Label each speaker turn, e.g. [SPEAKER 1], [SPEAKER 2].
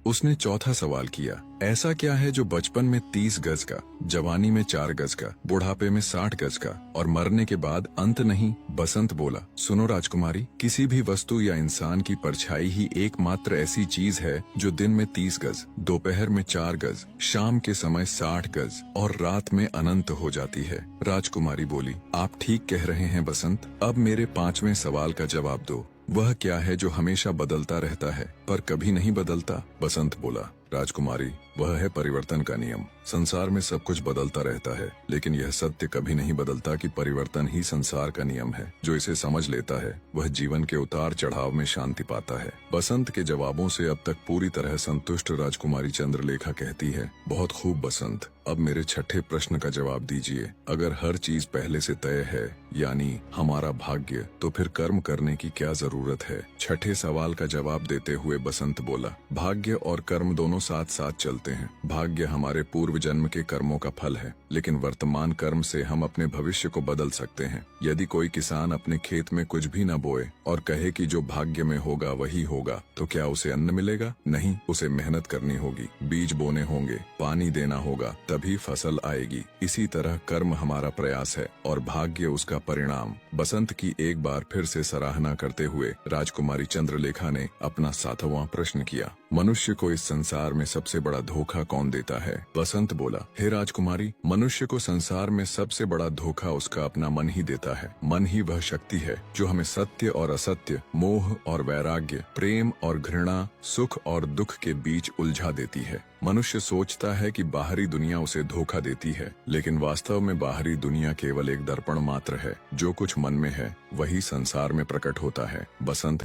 [SPEAKER 1] उसने चौथा सवाल किया, ऐसा क्या है जो बचपन में 30 गज का, जवानी में 4 गज का, बुढ़ापे में 60 गज का और मरने के बाद अंत नहीं। बसंत बोला, सुनो राजकुमारी, किसी भी वस्तु या इंसान की परछाई ही एकमात्र ऐसी चीज है जो दिन में 30 गज, दोपहर में 4 गज, शाम के समय 60 गज और रात में अनंत हो जाती है। राजकुमारी बोली, आप ठीक कह रहे हैं बसंत। अब मेरे 5वें सवाल का जवाब दो। वह क्या है जो हमेशा बदलता रहता है पर कभी नहीं बदलता? बसंत बोला, राजकुमारी, वह है परिवर्तन का नियम। संसार में सब कुछ बदलता रहता है, लेकिन यह सत्य कभी नहीं बदलता कि परिवर्तन ही संसार का नियम है। जो इसे समझ लेता है वह जीवन के उतार चढ़ाव में शांति पाता है। बसंत के जवाबों से अब तक पूरी तरह संतुष्ट राजकुमारी चंद्रलेखा कहती है, बहुत खूब बसंत, अब मेरे छठे प्रश्न का जवाब दीजिए। अगर हर चीज पहले से तय है, यानी हमारा भाग्य, तो फिर कर्म करने की क्या जरूरत है? छठे सवाल का जवाब देते हुए बसंत बोला, भाग्य और कर्म दोनों साथ साथ चलते हैं। भाग्य हमारे पूर्व जन्म के कर्मों का फल है, लेकिन वर्तमान कर्म से हम अपने भविष्य को बदल सकते हैं। यदि कोई किसान अपने खेत में कुछ भी न बोए और कहे कि जो भाग्य में होगा वही होगा, तो क्या उसे अन्न मिलेगा? नहीं, उसे मेहनत करनी होगी, बीज बोने होंगे, पानी देना होगा, तभी फसल आएगी। इसी तरह कर्म हमारा प्रयास है और भाग्य उसका परिणाम। बसंत की एक बार फिर से सराहना करते हुए राजकुमारी चंद्रलेखा ने अपना 7वां प्रश्न किया, मनुष्य को इस संसार में सबसे बड़ा धोखा कौन देता है? बसंत बोला, हे राजकुमारी, मनुष्य को संसार में सबसे बड़ा धोखा उसका अपना मन ही देता है। मन ही वह शक्ति है जो हमें सत्य और असत्य, मोह और वैराग्य, प्रेम और घृणा, सुख और दुख के बीच उलझा देती है। मनुष्य सोचता है कि बाहरी दुनिया उसे धोखा देती है, लेकिन वास्तव में बाहरी दुनिया केवल एक दर्पण मात्र है। जो कुछ मन में है वही संसार में प्रकट होता है। बसंत